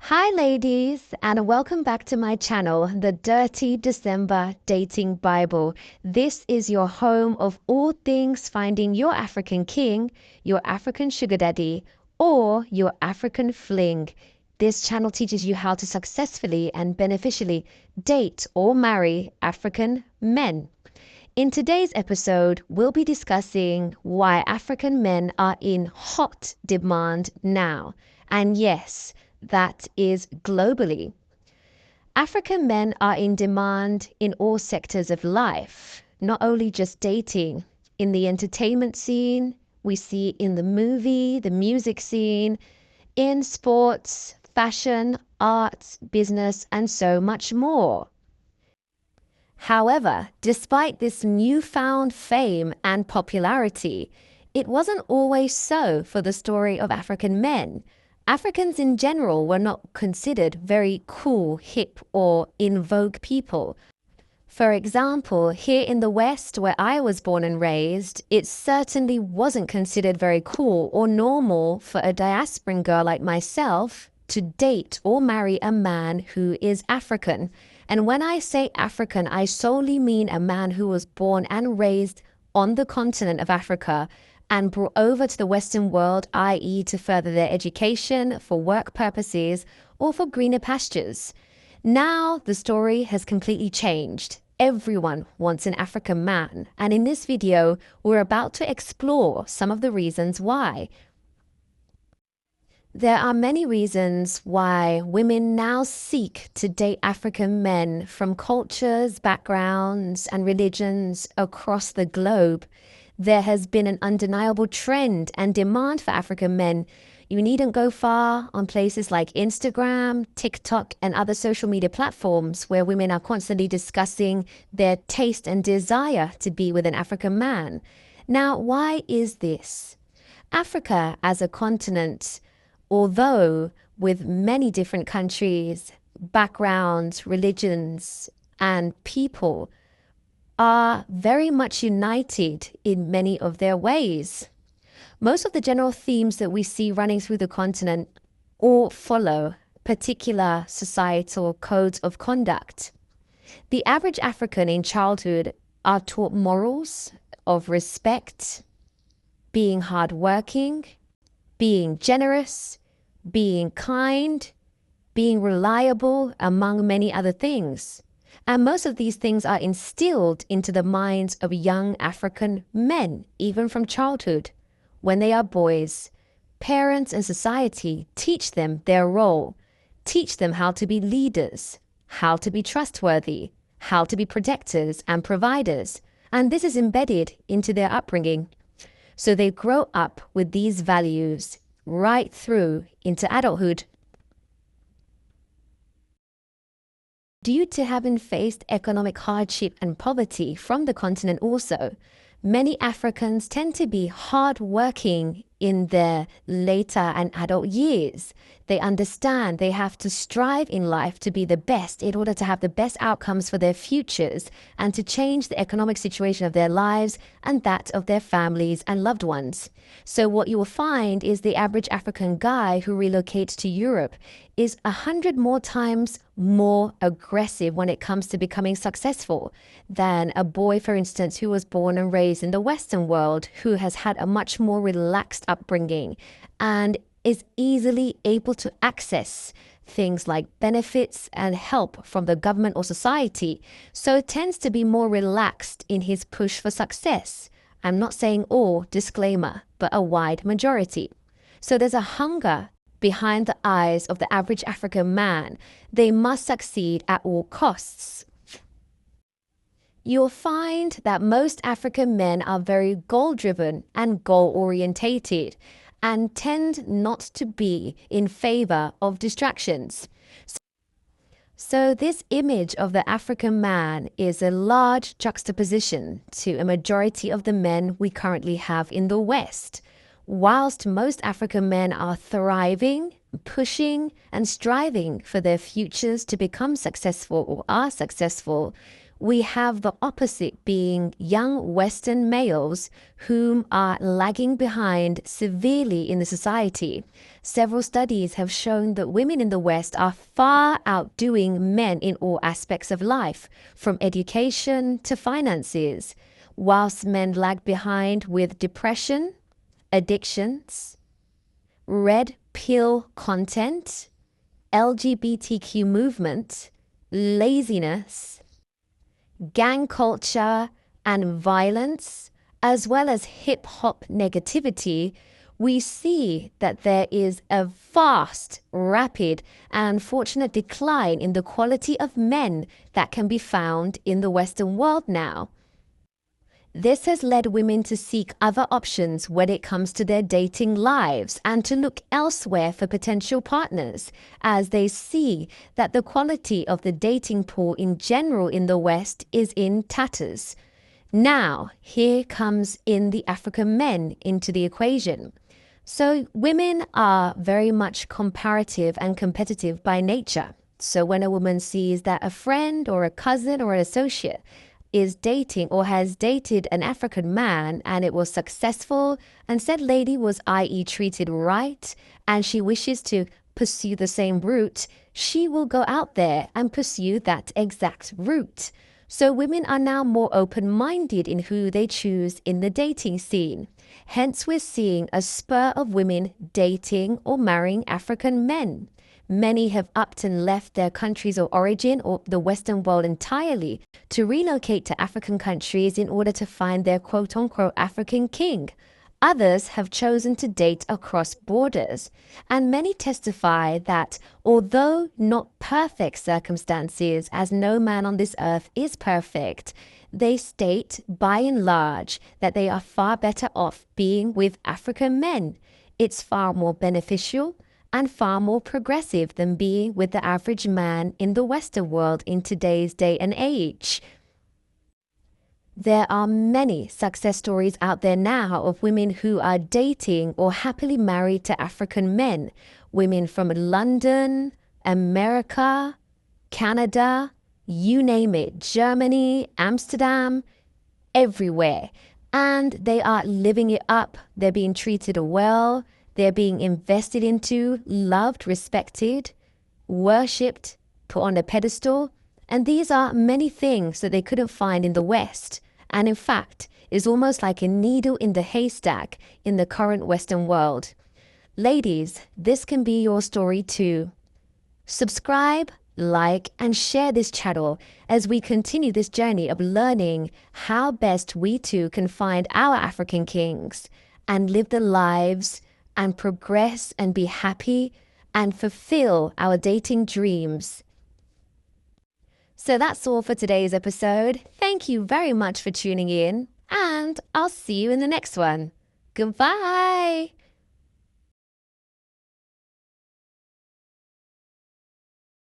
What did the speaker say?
Hi ladies, and welcome back to my channel, The Dirty December Dating Bible. This is your home of all things finding your African king, your African sugar daddy, or your African fling. This channel teaches you how to successfully and beneficially date or marry African men. In today's episode, we'll be discussing why African men are in hot demand now. And yes, that is globally. African men are in demand in all sectors of life, not only just dating. In the entertainment scene, we see in the movie, the music scene, in sports, fashion, arts, business, and so much more. However, despite this newfound fame and popularity, it wasn't always so for the story of African men. Africans in general were not considered very cool, hip, or in vogue people. For example, here in the West, where I was born and raised, it certainly wasn't considered very cool or normal for a diasporan girl like myself to date or marry a man who is African. And when I say African, I solely mean a man who was born and raised on the continent of Africa and brought over to the Western world, i.e. to further their education, for work purposes, or for greener pastures. Now the story has completely changed. Everyone wants an African man, and in this video, we're about to explore some of the reasons why. There are many reasons why women now seek to date African men from cultures, backgrounds, and religions across the globe. There has been an undeniable trend and demand for African men. You needn't go far on places like Instagram, TikTok, and other social media platforms where women are constantly discussing their taste and desire to be with an African man. Now, why is this? Africa as a continent, although with many different countries, backgrounds, religions, and people, are very much united in many of their ways. Most of the general themes that we see running through the continent all follow particular societal codes of conduct. The average African in childhood are taught morals of respect, being hardworking, being generous, being kind, being reliable, among many other things. And most of these things are instilled into the minds of young African men, even from childhood. When they are boys, parents and society teach them their role, teach them how to be leaders, how to be trustworthy, how to be protectors and providers. And this is embedded into their upbringing. So they grow up with these values right through into adulthood. Due to having faced economic hardship and poverty from the continent also, many Africans tend to be hardworking in their later and adult years. They understand they have to strive in life to be the best in order to have the best outcomes for their futures and to change the economic situation of their lives and that of their families and loved ones. So what you will find is the average African guy who relocates to Europe is 100 more times more aggressive when it comes to becoming successful than a boy, for instance, who was born and raised in the Western world, who has had a much more relaxed upbringing and is easily able to access things like benefits and help from the government or society. So it tends to be more relaxed in his push for success. I'm not saying all, disclaimer, but a wide majority. So there's a hunger behind the eyes of the average African man. They must succeed at all costs. You'll find that most African men are very goal-driven and goal-orientated and tend not to be in favor of distractions. So this image of the African man is a large juxtaposition to a majority of the men we currently have in the West. Whilst most African men are thriving, pushing, and striving for their futures to become successful or are successful, we have the opposite being young Western males whom are lagging behind severely in the society. Several studies have shown that women in the West are far outdoing men in all aspects of life, from education to finances, whilst men lag behind with depression, addictions, red pill content, LGBTQ movement, laziness, gang culture and violence, as well as hip-hop negativity. We see that there is a vast, rapid, and unfortunate decline in the quality of men that can be found in the Western world now. This has led women to seek other options when it comes to their dating lives and to look elsewhere for potential partners, as they see that the quality of the dating pool in general in the West is in tatters. Now, here comes in the African men into the equation. So women are very much comparative and competitive by nature. So when a woman sees that a friend or a cousin or an associate is dating or has dated an African man and it was successful and said lady was, i.e., treated right, and she wishes to pursue the same route, she will go out there and pursue that exact route. So women are now more open-minded in who they choose in the dating scene. Hence, we're seeing a spur of women dating or marrying African men. Many have upped and left their countries of origin or the Western world entirely to relocate to African countries in order to find their quote-unquote African king. Others have chosen to date across borders, and many testify that although not perfect circumstances, as no man on this earth is perfect, they state by and large that they are far better off being with African men. It's far more beneficial and far more progressive than being with the average man in the Western world in today's day and age. There are many success stories out there now of women who are dating or happily married to African men. Women from London, America, Canada, you name it, Germany, Amsterdam, everywhere. And they are living it up. They're being treated well. They're being invested into, loved, respected, worshipped, put on a pedestal. And these are many things that they couldn't find in the West. And in fact, is almost like a needle in the haystack in the current Western world. Ladies, this can be your story too. Subscribe, like, and share this channel as we continue this journey of learning how best we too can find our African kings and live the lives and progress and be happy and fulfill our dating dreams. So that's all for today's episode. Thank you very much for tuning in, and I'll see you in the next one. Goodbye.